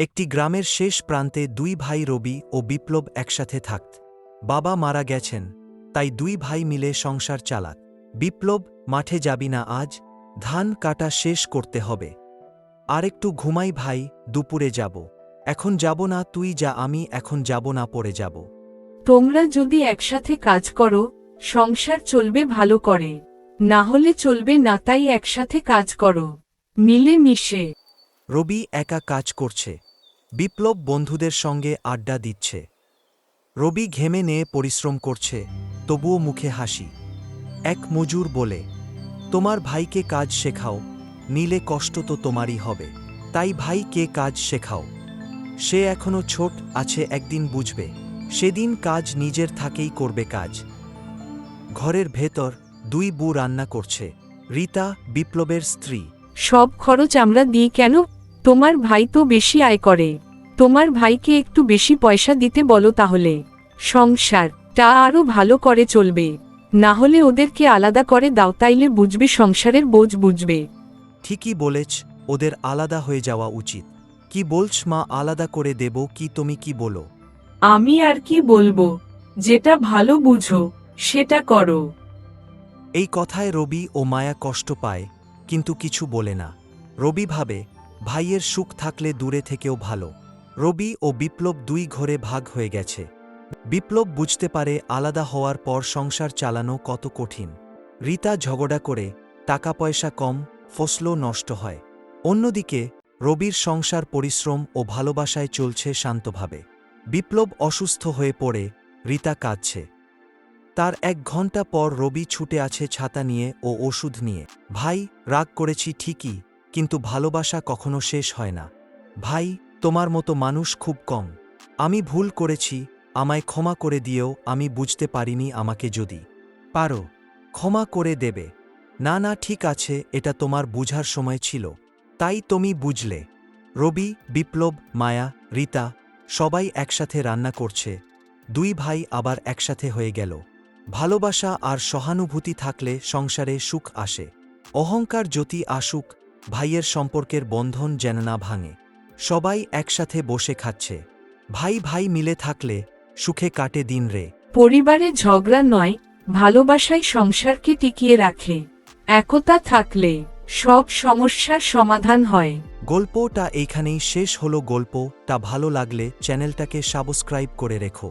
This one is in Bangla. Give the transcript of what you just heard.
একটি গ্রামের শেষ প্রান্তে দুই ভাই রবি ও বিপ্লব একসাথে থাকত। বাবা মারা গেছেন, তাই দুই ভাই মিলে সংসার চালাত। বিপ্লব, মাঠে যাবি না আজ? ধান কাটা শেষ করতে হবে। আরেকটু ঘুমাই ভাই, দুপুরে যাব। এখন যাব না, তুই যা, আমি এখন যাব না, পরে যাব। তোমরা যদি একসাথে কাজ করো, সংসার চলবে ভালো করে, না হলে চলবে না, তাই একসাথে কাজ করো, মিলে মিশে। রবি একা কাজ করছে, বিপ্লব বন্ধুদের সঙ্গে আড্ডা দিচ্ছে। রবি ঘেমে নিয়ে পরিশ্রম করছে, তবুও মুখে হাসি। এক মজুর বলে, তোমার ভাইকে কাজ শেখাও, নিলে কষ্ট তো তোমারই হবে। তাই ভাইকে কাজ শেখাও, সে এখনো ছোট আছে, একদিন বুঝবে। সেদিন কাজ নিজের থাকেই করবে কাজ। ঘরের ভেতর দুই বউ রান্না করছে। রীতা, বিপ্লবের স্ত্রী। সব খরচ আমরা দিই কেন? তোমার ভাই তো বেশি আয় করে, তোমার ভাইকে একটু বেশি পয়সা দিতে বলো, তাহলে সংসারটা আরো ভালো করে চলবে। না হলে ওদেরকে আলাদা করে দাও, তাইলে বুঝবে, সংসারের বোঝ বুঝবে। ঠিকই বলেছ, ওদের আলাদা হয়ে যাওয়া উচিত। কি বলছ মা, আলাদা করে দেব কি? তুমি কি বলো? আমি আর কি বলবো, যেটা ভালো বুঝো সেটা করো। এই কথায় রবি ও মায়া কষ্ট পায়, কিন্তু কিছু বলে না। রবি ভাবে, ভাইয়ের সুখ থাকলে দূরে থেকেও ভালো। রবি ও বিপ্লব দুই ঘরে ভাগ হয়ে গেছে। বিপ্লব বুঝতে পারে আলাদা হওয়ার পর সংসার চালানো কত কঠিন। রীতা ঝগড়া করে, টাকা পয়সা কম, ফসলও নষ্ট হয়। অন্যদিকে রবির সংসার পরিশ্রম ও ভালোবাসায় চলছে শান্তভাবে। বিপ্লব অসুস্থ হয়ে পড়ে, রীতা কাঁদছে। তার 1 ঘন্টা পর রবি ছুটে আছে ছাতা নিয়ে ও ওষুধ নিয়ে। ভাই, রাগ করেছি ঠিকই, কিন্তু ভালোবাসা কখনো শেষ হয় না। ভাই, তোমার মতো মানুষ খুব কম। আমি ভুল করেছি, আমায় ক্ষমা করে দিও, আমি বুঝতে পারিনি, আমাকে যদি পারো ক্ষমা করে দেবে। না না, ঠিক আছে, এটা তোমার বুঝার সময় ছিল, তাই তুমি বুঝলে। রবি, বিপ্লব, মায়া, রীতা সবাই একসাথে রান্না করছে। দুই ভাই আবার একসাথে হয়ে গেল। ভালোবাসা আর সহানুভূতি থাকলে সংসারে সুখ আসে। অহংকার যতি আসুক, ভাইয়ের সম্পর্কের বন্ধন যেন না ভাঙে। সবাই একসাথে বসে খাচ্ছে। ভাই ভাই মিলে থাকলে সুখে কাটে দিন রে। পরিবারে ঝগড়া নয়, ভালোবাসাই সংসারকে টিকিয়ে রাখে। একতা থাকলে সব সমস্যার সমাধান হয়। গল্পটা এইখানেই শেষ হলো। গল্পটা ভালো লাগলে চ্যানেলটাকে সাবস্ক্রাইব করে রেখো।